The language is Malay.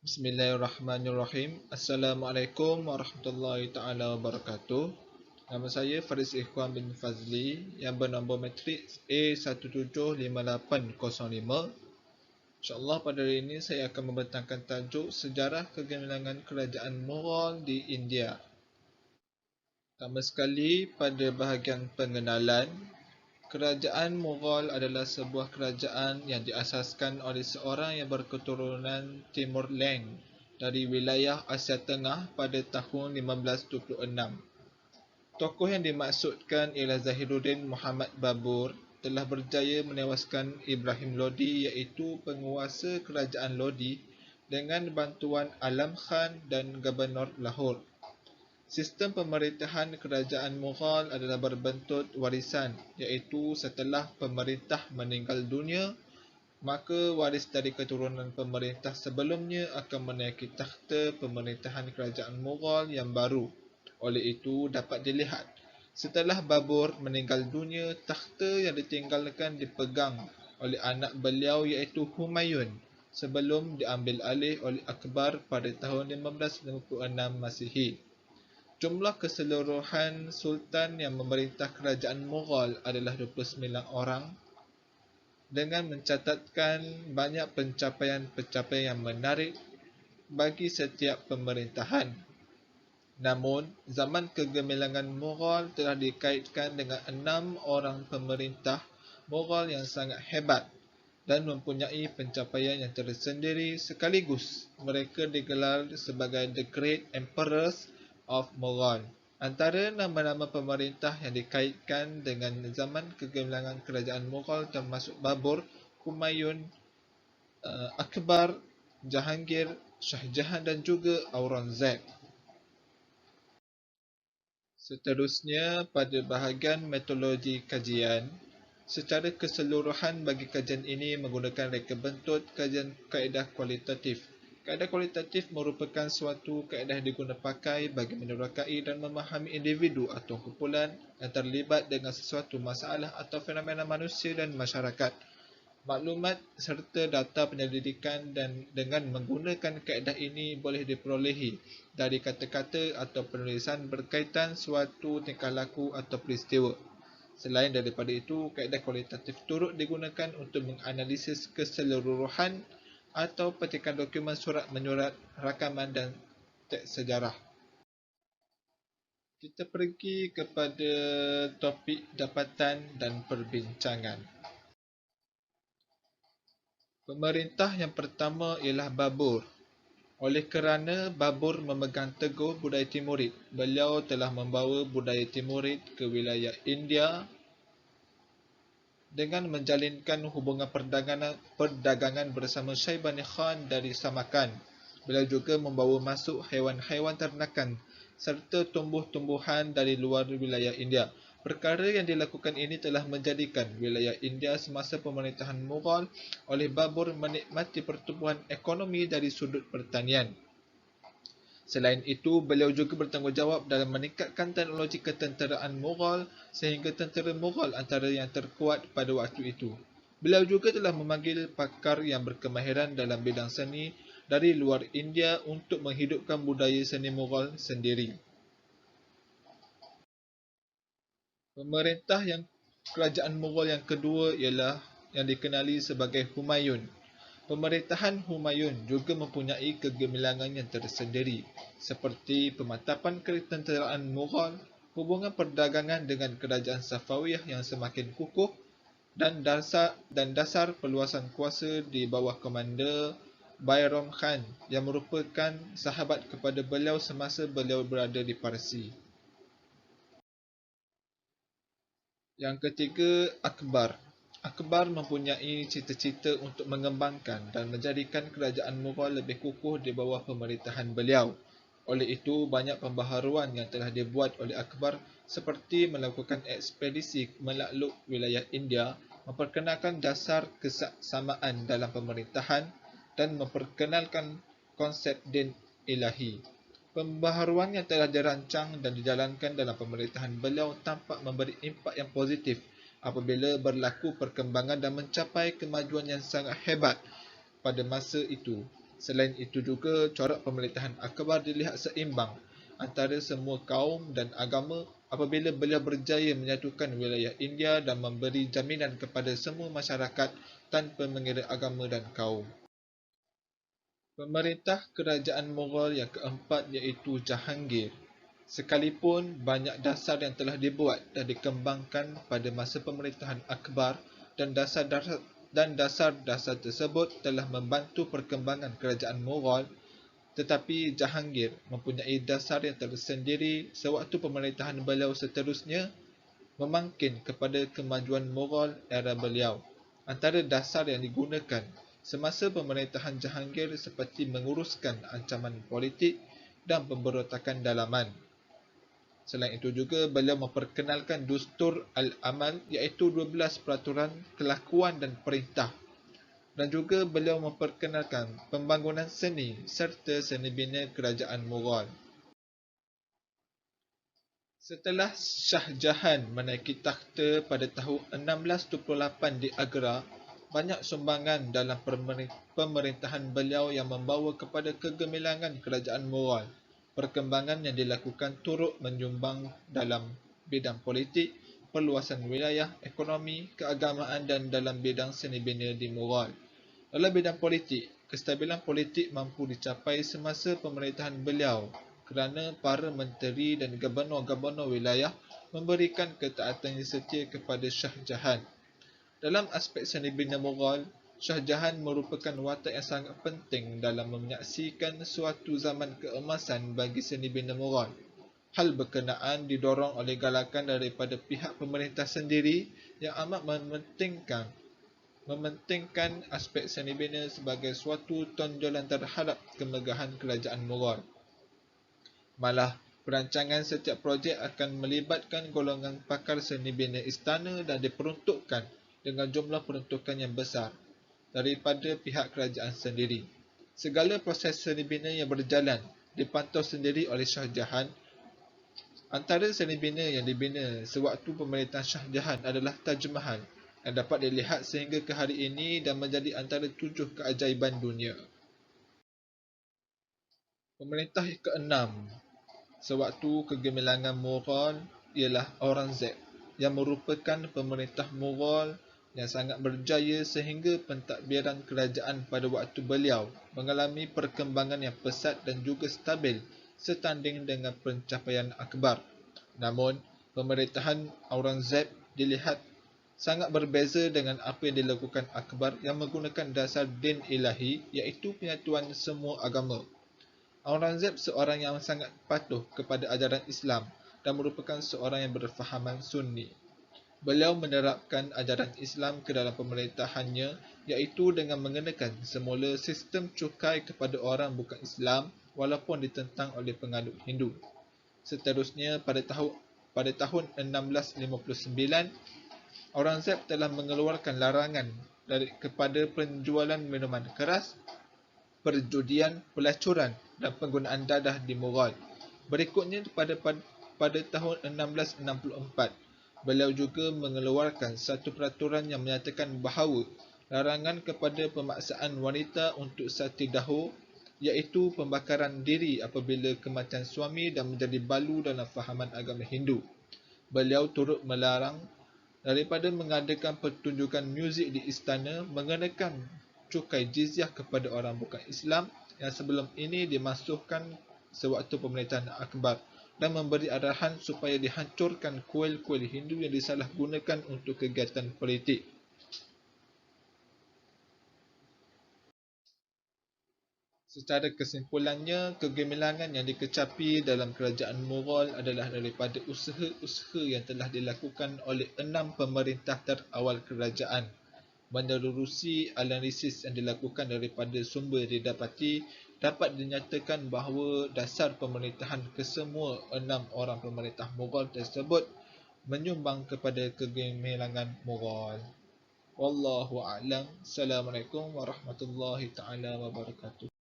Bismillahirrahmanirrahim. Assalamualaikum warahmatullahi taala wabarakatuh. Nama saya Faris Ikhwan bin Fazli yang bernombor matrik A175805. InsyaAllah pada hari ini saya akan membentangkan tajuk sejarah kegemilangan kerajaan Mughal di India. Pertama sekali, pada bahagian pengenalan, kerajaan Mughal adalah sebuah kerajaan yang diasaskan oleh seorang yang berketurunan Timur Leng dari wilayah Asia Tengah pada tahun 1526. Tokoh yang dimaksudkan ialah Zahiruddin Muhammad Babur telah berjaya menewaskan Ibrahim Lodi, iaitu penguasa kerajaan Lodi, dengan bantuan Alam Khan dan Gubernur Lahore. Sistem pemerintahan kerajaan Mughal adalah berbentuk warisan, iaitu setelah pemerintah meninggal dunia, maka waris dari keturunan pemerintah sebelumnya akan menaiki takhta pemerintahan kerajaan Mughal yang baru. Oleh itu dapat dilihat, setelah Babur meninggal dunia, takhta yang ditinggalkan dipegang oleh anak beliau iaitu Humayun sebelum diambil alih oleh Akbar pada tahun 1556 Masihi. Jumlah keseluruhan sultan yang memerintah kerajaan Mughal adalah 29 orang, dengan mencatatkan banyak pencapaian-pencapaian yang menarik bagi setiap pemerintahan. Namun, zaman kegemilangan Mughal telah dikaitkan dengan 6 orang pemerintah Mughal yang sangat hebat dan mempunyai pencapaian yang tersendiri, sekaligus mereka digelar sebagai The Great Emperors of Mughal. Antara nama-nama pemerintah yang dikaitkan dengan zaman kegemilangan kerajaan Mughal termasuk Babur, Humayun, Akbar, Jahangir, Shah Jahan dan juga Aurangzeb. Seterusnya, pada bahagian metodologi kajian, secara keseluruhan bagi kajian ini menggunakan reka bentuk kajian kaedah kualitatif. Kaedah kualitatif merupakan suatu kaedah yang diguna pakai bagi menerokai dan memahami individu atau kumpulan yang terlibat dengan sesuatu masalah atau fenomena manusia dan masyarakat. Maklumat serta data penyelidikan dan dengan menggunakan kaedah ini boleh diperolehi dari kata-kata atau penulisan berkaitan suatu tingkah laku atau peristiwa. Selain daripada itu, kaedah kualitatif turut digunakan untuk menganalisis keseluruhan atau petikan dokumen surat menyurat, rakaman dan teks sejarah. Kita pergi kepada topik dapatan dan perbincangan. Pemerintah yang pertama ialah Babur. Oleh kerana Babur memegang teguh budaya Timurid, beliau telah membawa budaya Timurid ke wilayah India dengan menjalinkan hubungan perdagangan bersama Syaibani Khan dari Samarkand. Beliau juga membawa masuk haiwan-haiwan ternakan serta tumbuh-tumbuhan dari luar wilayah India. Perkara yang dilakukan ini telah menjadikan wilayah India semasa pemerintahan Mughal oleh Babur menikmati pertumbuhan ekonomi dari sudut pertanian. Selain itu, beliau juga bertanggungjawab dalam meningkatkan teknologi ketenteraan Mughal sehingga tentera Mughal antara yang terkuat pada waktu itu. Beliau juga telah memanggil pakar yang berkemahiran dalam bidang seni dari luar India untuk menghidupkan budaya seni Mughal sendiri. Pemerintah kerajaan Mughal yang kedua ialah yang dikenali sebagai Humayun. Pemerintahan Humayun juga mempunyai kegemilangan yang tersendiri, seperti pemantapan ketenteraan Mughal, hubungan perdagangan dengan kerajaan Safawiyah yang semakin kukuh, dan dasar perluasan kuasa di bawah komander Bayram Khan yang merupakan sahabat kepada beliau semasa beliau berada di Parsi. Yang ketiga, Akbar. Akbar mempunyai cita-cita untuk mengembangkan dan menjadikan kerajaan Mughal lebih kukuh di bawah pemerintahan beliau. Oleh itu, banyak pembaharuan yang telah dibuat oleh Akbar seperti melakukan ekspedisi melakluk wilayah India, memperkenalkan dasar kesamaan dalam pemerintahan dan memperkenalkan konsep din ilahi. Pembaharuan yang telah dirancang dan dijalankan dalam pemerintahan beliau tampak memberi impak yang positif apabila berlaku perkembangan dan mencapai kemajuan yang sangat hebat pada masa itu. Selain itu juga, corak pemerintahan Akbar dilihat seimbang antara semua kaum dan agama apabila beliau berjaya menyatukan wilayah India dan memberi jaminan kepada semua masyarakat tanpa mengira agama dan kaum. Pemerintah kerajaan Mughal yang keempat iaitu Jahangir. Sekalipun banyak dasar yang telah dibuat dan dikembangkan pada masa pemerintahan Akbar dan dasar-dasar tersebut telah membantu perkembangan kerajaan Mughal, tetapi Jahangir mempunyai dasar yang tersendiri sewaktu pemerintahan beliau seterusnya memangkin kepada kemajuan Mughal era beliau. Antara dasar yang digunakan semasa pemerintahan Jahangir seperti menguruskan ancaman politik dan pemberontakan dalaman. Selain itu juga, beliau memperkenalkan Dustur Al-Amal iaitu 12 peraturan kelakuan dan perintah, dan juga beliau memperkenalkan pembangunan seni serta seni bina kerajaan Mughal. Setelah Shah Jahan menaiki takhta pada tahun 1628 di Agra, banyak sumbangan dalam pemerintahan beliau yang membawa kepada kegemilangan kerajaan Mughal. Perkembangan yang dilakukan turut menyumbang dalam bidang politik, perluasan wilayah, ekonomi, keagamaan dan dalam bidang seni bina di Mughal. Dalam bidang politik, kestabilan politik mampu dicapai semasa pemerintahan beliau kerana para menteri dan gubernur-gubernur wilayah memberikan ketaatan setia kepada Shah Jahan. Dalam aspek seni bina Mughal, Shah Jahan merupakan watak yang sangat penting dalam menyaksikan suatu zaman keemasan bagi seni bina Mughal. Hal berkenaan didorong oleh galakan daripada pihak pemerintah sendiri yang amat mementingkan aspek seni bina sebagai suatu tonjolan terhadap kemegahan kerajaan Mughal. Malah, perancangan setiap projek akan melibatkan golongan pakar seni bina istana dan diperuntukkan dengan jumlah peruntukan yang besar daripada pihak kerajaan sendiri. Segala proses seni bina yang berjalan dipantau sendiri oleh Shah Jahan. Antara seni bina yang dibina sewaktu pemerintahan Shah Jahan adalah Taj Mahal yang dapat dilihat sehingga ke hari ini dan menjadi antara 7 keajaiban dunia. Pemerintah keenam sewaktu kegemilangan Mughal ialah Aurangzeb, yang merupakan pemerintah Mughal yang sangat berjaya sehingga pentadbiran kerajaan pada waktu beliau mengalami perkembangan yang pesat dan juga stabil setanding dengan pencapaian Akbar. Namun, pemerintahan Aurangzeb dilihat sangat berbeza dengan apa yang dilakukan Akbar yang menggunakan dasar din ilahi iaitu penyatuan semua agama. Aurangzeb seorang yang sangat patuh kepada ajaran Islam dan merupakan seorang yang berfahaman Sunni. Beliau menerapkan ajaran Islam ke dalam pemerintahannya iaitu dengan mengenakan semula sistem cukai kepada orang bukan Islam walaupun ditentang oleh penganut Hindu. Seterusnya, pada tahun 1659, Aurangzeb telah mengeluarkan larangan kepada penjualan minuman keras, perjudian, pelacuran dan penggunaan dadah di Mughal. Berikutnya, pada tahun 1664, beliau juga mengeluarkan satu peraturan yang menyatakan bahawa larangan kepada pemaksaan wanita untuk sati dahur, iaitu pembakaran diri apabila kematian suami dan menjadi balu dalam fahaman agama Hindu. Beliau turut melarang daripada mengadakan pertunjukan muzik di istana, mengenakan cukai jizyah kepada orang bukan Islam yang sebelum ini dimasukkan sewaktu pemerintahan Akbar, dan memberi arahan supaya dihancurkan kuil-kuil Hindu yang disalahgunakan untuk kegiatan politik. Secara kesimpulannya, kegemilangan yang dikecapi dalam kerajaan Mughal adalah daripada usaha-usaha yang telah dilakukan oleh 6 pemerintah terawal kerajaan. Menerusi analisis yang dilakukan daripada sumber didapati, dapat dinyatakan bahawa dasar pemerintahan kesemua 6 orang pemerintah Mughal tersebut menyumbang kepada kegemilangan Mughal. Wallahu a'lam. Assalamualaikum warahmatullahi taala wabarakatuh.